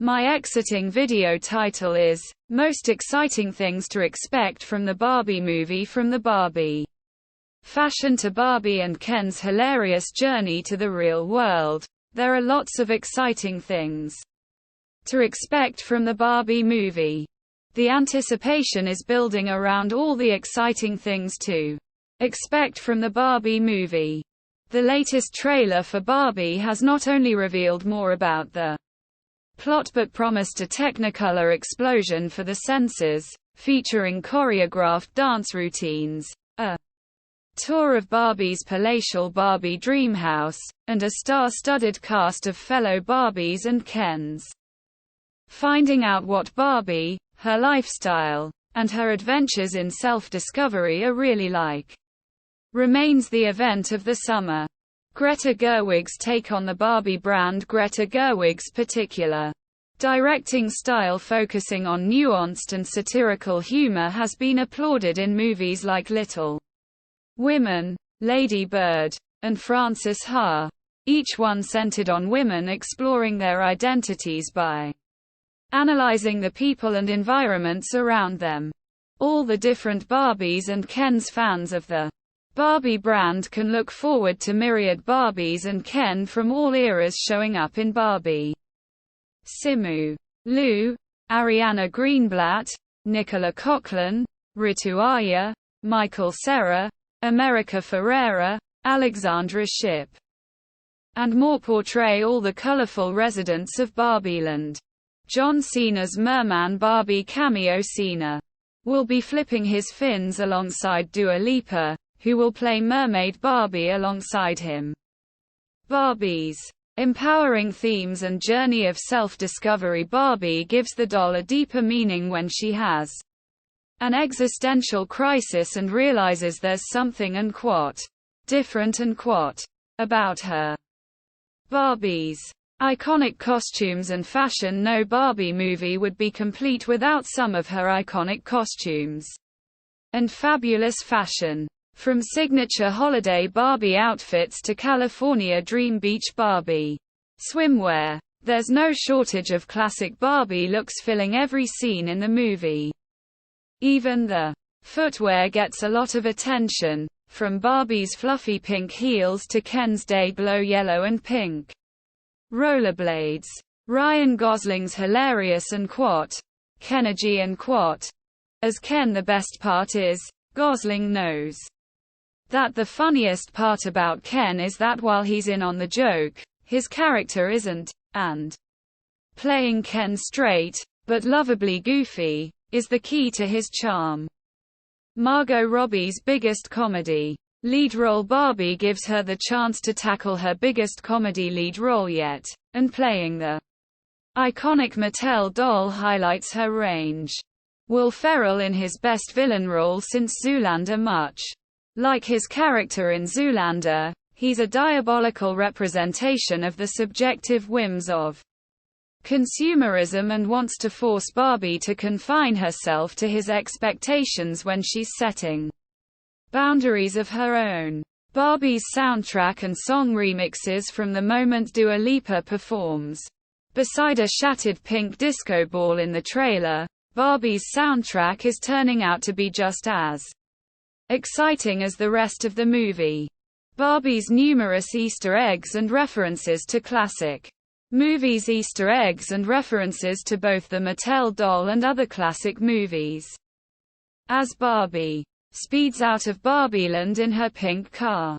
My exiting video title is, Most Exciting Things to Expect from the Barbie Movie. From the Barbie fashion to Barbie and Ken's hilarious journey to the real world, there are lots of exciting things to expect from the Barbie movie. The anticipation is building around all the exciting things to expect from the Barbie movie. The latest trailer for Barbie has not only revealed more about the plot but promised a technicolor explosion for the senses, featuring choreographed dance routines, a tour of Barbie's palatial Barbie dreamhouse, and a star-studded cast of fellow Barbies and Kens. Finding out what Barbie, her lifestyle, and her adventures in self-discovery are really like remains the event of the summer. Greta Gerwig's take on the Barbie brand. Greta Gerwig's particular directing style, focusing on nuanced and satirical humor, has been applauded in movies like Little Women, Lady Bird, and Frances Ha, each one centered on women exploring their identities by analyzing the people and environments around them. All the different Barbies and Kens fans of the Barbie brand can look forward to myriad Barbies and Ken from all eras showing up in Barbie. Simu Liu, Ariana Greenblatt, Nicola Coughlan, Ritu Arya, Michael Cera, America Ferrera, Alexandra Shipp, and more portray all the colorful residents of Barbieland. John Cena's Merman Barbie cameo. Cena will be flipping his fins alongside Dua Lipa, who will play Mermaid Barbie alongside him. Barbie's empowering themes and journey of self-discovery. Barbie gives the doll a deeper meaning when she has an existential crisis and realizes there's something different and about her. Barbie's iconic costumes and fashion. No Barbie movie would be complete without some of her iconic costumes and fabulous fashion. From signature holiday Barbie outfits to California Dream Beach Barbie swimwear, there's no shortage of classic Barbie looks filling every scene in the movie. Even the footwear gets a lot of attention, from Barbie's fluffy pink heels to Ken's day-glow yellow and pink rollerblades. Ryan Gosling's hilarious and Kenergy and as Ken. The best part is, Gosling knows that the funniest part about Ken is that while he's in on the joke, his character isn't, and playing Ken straight, but lovably goofy, is the key to his charm. Margot Robbie's biggest comedy lead role. Barbie gives her the chance to tackle her biggest comedy lead role yet, and playing the iconic Mattel doll highlights her range. Will Ferrell in his best villain role since Zoolander. Much like his character in Zoolander, he's a diabolical representation of the subjective whims of consumerism and wants to force Barbie to confine herself to his expectations when she's setting boundaries of her own. Barbie's soundtrack and song remixes. From the moment Dua Lipa performs beside a shattered pink disco ball in the trailer, Barbie's soundtrack is turning out to be just as exciting as the rest of the movie. Barbie's numerous Easter eggs and references to classic movies. Easter eggs and references to both the Mattel doll and other classic movies. As Barbie speeds out of Barbieland in her pink car,